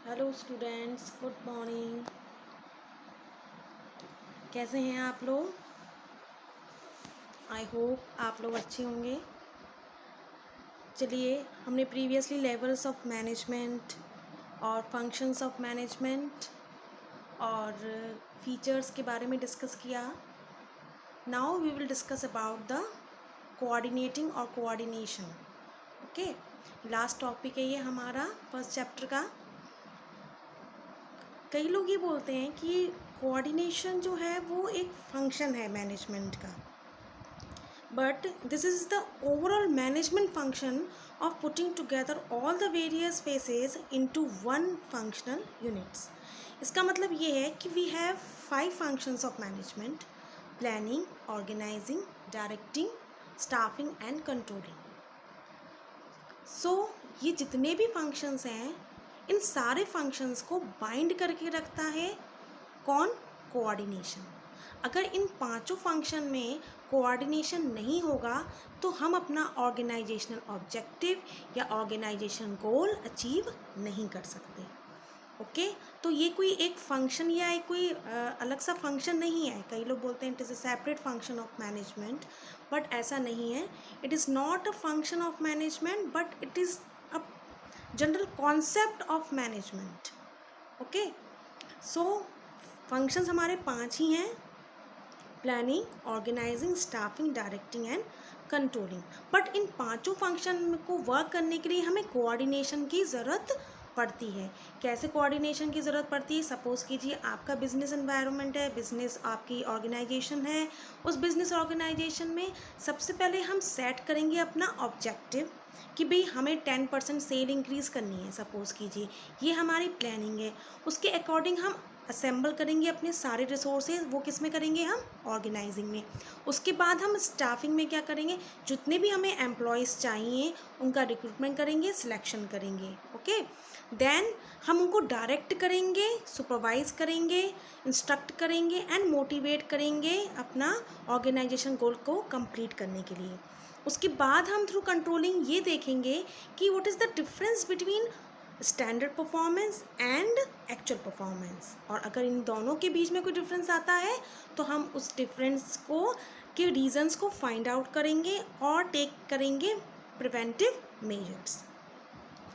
Hello students, good morning. कैसे हैं आप लोग? आई होप आप लोग अच्छे होंगे। चलिए, हमने प्रीवियसली लेवल्स ऑफ मैनेजमेंट और फंक्शंस ऑफ मैनेजमेंट और फीचर्स के बारे में डिस्कस किया। Now we will discuss about the coordinating और कोऑर्डिनेशन। ओके, लास्ट टॉपिक है ये हमारा फर्स्ट चैप्टर का। कई लोग ये बोलते हैं कि कोऑर्डिनेशन जो है वो एक फंक्शन है मैनेजमेंट का, but this is the overall management function of putting together all the various phases into one functional units. इसका मतलब ये है कि we have 5 functions of management: planning, organizing, directing, staffing and controlling. ये जितने भी फंक्शंस हैं, इन सारे फंक्शंस को बाइंड करके रखता है कौन? कोऑर्डिनेशन। अगर इन पांचों फंक्शन में कोऑर्डिनेशन नहीं होगा तो हम अपना ऑर्गेनाइजेशनल ऑब्जेक्टिव या ऑर्गेनाइजेशन गोल अचीव नहीं कर सकते। ओके, तो ये कोई एक फंक्शन या एक कोई अलग सा फंक्शन नहीं है। कई लोग बोलते हैं it is a separate function of management, but ऐसा नहीं है। It is not a function of management, but it is a general concept of management. Okay, so functions हमारे 5 ही हैं: planning, organising, staffing, directing and controlling. But इन पांचों function को work करने के लिए हमें कोऑर्डिनेशन की ज़रूरत पड़ती है। कैसे कोऑर्डिनेशन की ज़रूरत पड़ती है? सपोज़ कीजिए आपका बिजनेस एनवायरनमेंट है, बिजनेस आपकी ऑर्गेनाइजेशन है। उस बिजनेस ऑर्गेनाइजेशन में सबसे पहले हम सेट करेंगे अपना ऑब्जेक्टिव कि भाई हमें 10% सेल इंक्रीज़ करनी है। सपोज़ कीजिए ये हमारी प्लानिंग है। उसके अकॉर्डिंग हम असेंबल करेंगे अपने सारे रिसोर्सेज। वो किस में करेंगे? हम ऑर्गेनाइजिंग में। उसके बाद हम स्टाफिंग में क्या करेंगे? जितने भी हमें एम्प्लॉयज़ चाहिए उनका रिक्रूटमेंट करेंगे, सिलेक्शन करेंगे। ओके, देन हम उनको डायरेक्ट करेंगे, सुपरवाइज करेंगे, इंस्ट्रक्ट करेंगे एंड मोटिवेट करेंगे अपना ऑर्गेनाइजेशन गोल को कंप्लीट करने के लिए। उसके बाद हम थ्रू कंट्रोलिंग ये देखेंगे कि what is the difference between standard performance and actual performance. और अगर इन दोनों के बीच में कोई डिफरेंस आता है तो हम उस डिफरेंस को के रीजंस को फाइंड आउट करेंगे और टेक करेंगे preventive measures.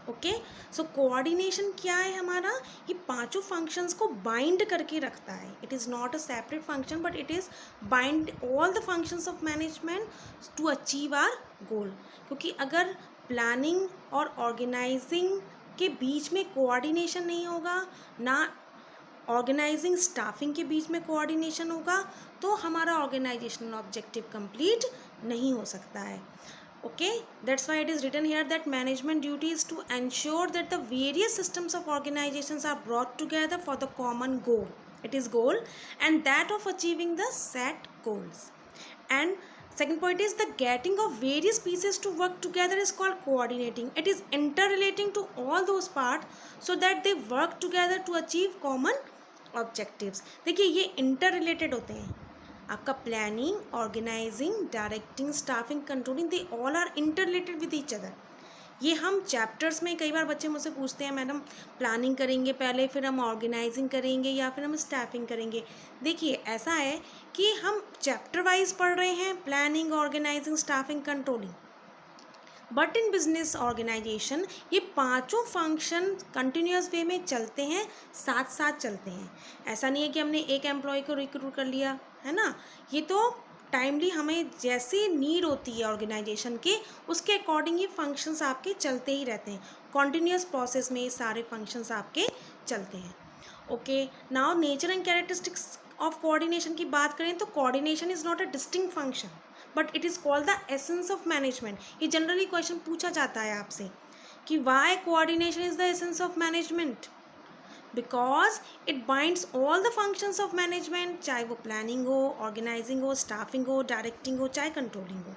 Okay, so coordination क्या है हमारा? ये पांचों फंक्शंस को बाइंड करके रखता है। It is not a separate function, but it is bind all the functions of management to achieve our goal. क्योंकि अगर प्लानिंग और ऑर्गेनाइजिंग के बीच में कोऑर्डिनेशन नहीं होगा, ना ऑर्गेनाइजिंग स्टाफिंग के बीच में कोऑर्डिनेशन होगा, तो हमारा ऑर्गेनाइजेशनल ऑब्जेक्टिव कंप्लीट नहीं हो सकता है। Okay, that's why it is written here that management duty is to ensure that the various systems of organizations are brought together for the common goal. It is goal and that of achieving the set goals. And second point is the getting of various pieces to work together is called coordinating. It is interrelating to all those parts so that they work together to achieve common objectives. देखिए ये inter होते हैं। आपका planning, organising, directing, staffing, controlling, they all are interrelated with each other. ये हम chapters में कई बार बच्चे मुझसे पूछते हैं, मैडम प्लानिंग करेंगे पहले, फिर हम ऑर्गेनाइजिंग करेंगे या फिर हम स्टाफिंग करेंगे। देखिए ऐसा है कि हम चैप्टर वाइज पढ़ रहे हैं, planning, organising, staffing, controlling. But in business organisation ये पांचों फंक्शन कंटिन्यूस वे में चलते हैं, साथ साथ चलते हैं। ऐसा नहीं है कि हमने एक एम्प्लॉय को रिक्रूट कर लिया, है ना। ये तो टाइमली हमें जैसी नीड होती है ऑर्गेनाइजेशन के, उसके अकॉर्डिंग ये फंक्शंस आपके चलते ही रहते हैं। कॉन्टिन्यूस प्रोसेस में ये सारे फंक्शंस आपके चलते हैं। Okay, now nature and characteristics of coordination की बात करें तो coordination is not a distinct function, but it is called the essence of management. ये जनरली क्वेश्चन पूछा जाता है आपसे कि why coordination is the essence of management? Because it binds all the functions of management, चाहे वो planning हो, organising हो, स्टाफिंग हो, डायरेक्टिंग हो, चाहे कंट्रोलिंग हो।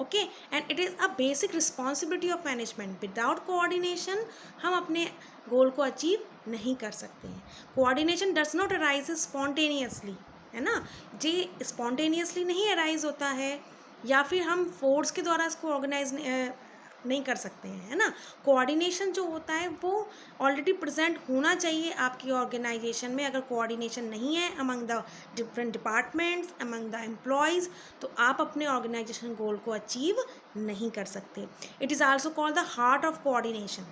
Okay, and it is a basic responsibility of management. Without coordination हम अपने गोल को अचीव नहीं कर सकते हैं। Coordination does not arise spontaneously, है ना। ये स्पॉन्टेनियसली नहीं अराइज होता है या फिर हम फोर्स के द्वारा इसको ऑर्गेनाइज नहीं कर सकते हैं, है ना। कोऑर्डिनेशन जो होता है वो ऑलरेडी प्रेजेंट होना चाहिए आपकी ऑर्गेनाइजेशन में। अगर कोऑर्डिनेशन नहीं है among the different departments, among the employees, तो आप अपने ऑर्गेनाइजेशन गोल को अचीव नहीं कर सकते। It is also called the heart of coordination,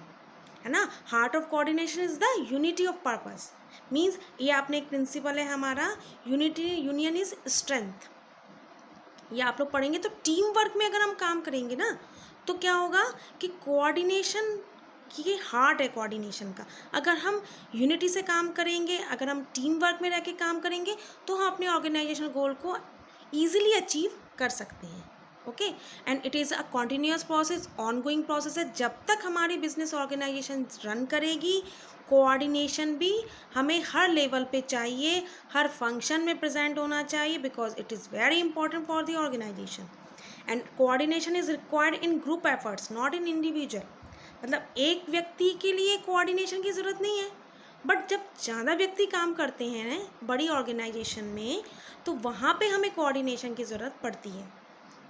है ना। Heart of coordination is the unity of purpose. Means ये आपने एक प्रिंसिपल है हमारा, यूनिटी यूनियन इज स्ट्रेंथ। ये आप लोग पढ़ेंगे तो टीम वर्क में अगर हम काम करेंगे ना तो क्या होगा कि कोऑर्डिनेशन की हार्ट है कोऑर्डिनेशन का। अगर हम यूनिटी से काम करेंगे, अगर हम टीम वर्क में रह के काम करेंगे तो हम अपने ऑर्गेनाइजेशन गोल को ईजिली अचीव कर सकते हैं। Okay, and it is a continuous process, ongoing process है। जब तक हमारी बिजनेस ऑर्गेनाइजेशन रन करेगी, कोऑर्डिनेशन भी हमें हर लेवल पे चाहिए, हर फंक्शन में प्रेजेंट होना चाहिए, because it is very important for the organisation. And coordination is required in group efforts, not in individual. मतलब एक व्यक्ति के लिए कोऑर्डिनेशन की ज़रूरत नहीं है, बट जब ज़्यादा व्यक्ति काम करते हैं बड़ी ऑर्गेनाइजेशन में तो वहाँ पे हमें कोऑर्डिनेशन की ज़रूरत पड़ती है।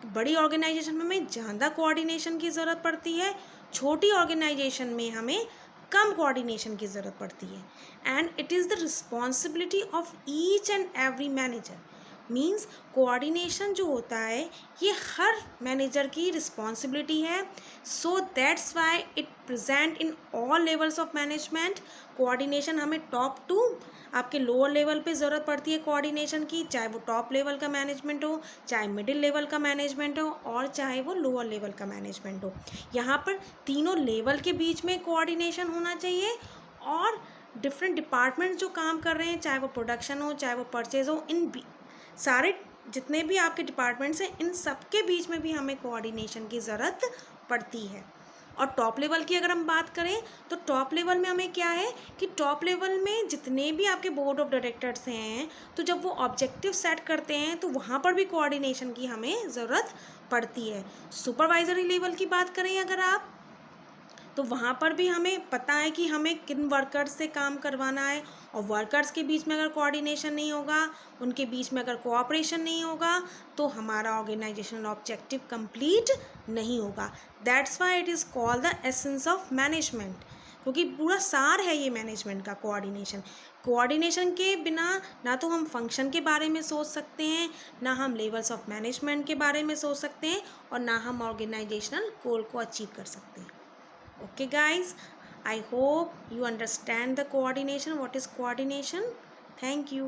बड़ी ऑर्गेनाइजेशन में हमें ज़्यादा कोऑर्डिनेशन की ज़रूरत पड़ती है, छोटी ऑर्गेनाइजेशन में हमें कम कोऑर्डिनेशन की ज़रूरत पड़ती है। And it is the responsibility of each and every manager. Means coordination जो होता है ये हर मैनेजर की रिस्पॉन्सिबिलिटी है। So that's why it present in all levels of management. Coordination हमें टॉप टू आपके लोअर लेवल पे ज़रूरत पड़ती है कोऑर्डिनेशन की, चाहे वो टॉप लेवल का मैनेजमेंट हो, चाहे मिडिल लेवल का मैनेजमेंट हो, और चाहे वो लोअर लेवल का मैनेजमेंट हो। यहाँ पर तीनों लेवल के बीच में कोऑर्डिनेशन होना चाहिए। और डिफरेंट डिपार्टमेंट जो काम कर रहे हैं, चाहे वो प्रोडक्शन हो, चाहे वो परचेज हो, इन सारे जितने भी आपके डिपार्टमेंट्स हैं इन सब के बीच में भी हमें कोऑर्डिनेशन की ज़रूरत पड़ती है। और टॉप लेवल की अगर हम बात करें तो टॉप लेवल में हमें क्या है कि टॉप लेवल में जितने भी आपके बोर्ड ऑफ डायरेक्टर्स हैं तो जब वो ऑब्जेक्टिव सेट करते हैं तो वहाँ पर भी कोऑर्डिनेशन की हमें ज़रूरत पड़ती है। सुपरवाइजरी लेवल की बात करें अगर आप, तो वहाँ पर भी हमें पता है कि हमें किन वर्कर्स से काम करवाना है, और वर्कर्स के बीच में अगर कोऑर्डिनेशन नहीं होगा, उनके बीच में अगर कोऑपरेशन नहीं होगा तो हमारा ऑर्गेनाइजेशनल ऑब्जेक्टिव कंप्लीट नहीं होगा। That's why it is called the essence of management, क्योंकि पूरा सार है ये मैनेजमेंट का कोऑर्डिनेशन। कोऑर्डिनेशन के बिना ना तो हम फंक्शन के बारे में सोच सकते हैं, ना हम लेवल्स ऑफ मैनेजमेंट के बारे में सोच सकते हैं, और ना हम ऑर्गेनाइजेशनल गोल को अचीव कर सकते हैं। Okay guys, I hope you understand the coordination, what is coordination. Thank you.